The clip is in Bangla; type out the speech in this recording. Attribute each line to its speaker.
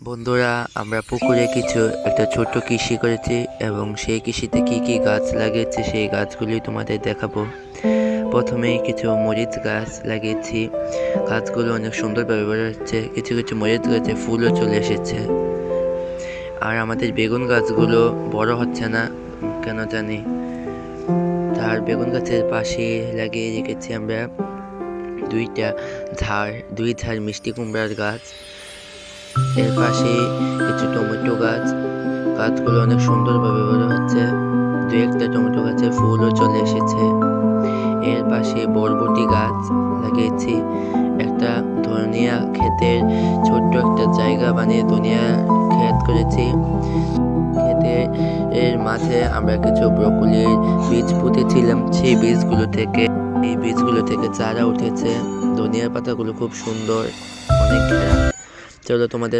Speaker 1: বন্ধুরা, আমরা পুকুরে একটা ছোট্ট কৃষি করেছি এবং সেই কৃষিতে কি কি গাছ লাগিয়েছি সেই গাছগুলি তোমাদের দেখাবো। প্রথমেই কিছু মরিচ গাছ লাগিয়েছি। গাছগুলো অনেক সুন্দরভাবে বড় হচ্ছে। কিছু কিছু মরিচ গাছে ফুলও চলে এসেছে। আর আমাদের বেগুন গাছগুলো বড় হচ্ছে না কেন জানি। তার বেগুন গাছের পাশে লাগিয়ে রেখেছি আমরা দুই ধার মিষ্টি কুমড়ার গাছ। এর পাশে কিছু টমেটো গাছ। গাছগুলো অনেক সুন্দরভাবে বড় হচ্ছে। দু একটা টমেটো গাছে ফুলও চলে এসেছে। এর পাশে বরবটি গাছ লাগিয়েছি। একটা ধনিয়া ক্ষেতের ছোট্ট একটা জায়গা বানিয়ে ধনিয়া ক্ষেত করেছি। ক্ষেতের এর মাঝে আমরা কিছু ব্রকলির বীজ পুঁতেছিলাম। এই বীজগুলো থেকে চারা উঠেছে। ধনিয়ার পাতাগুলো খুব সুন্দর, অনেক ঘেরা। চলো তোমাদের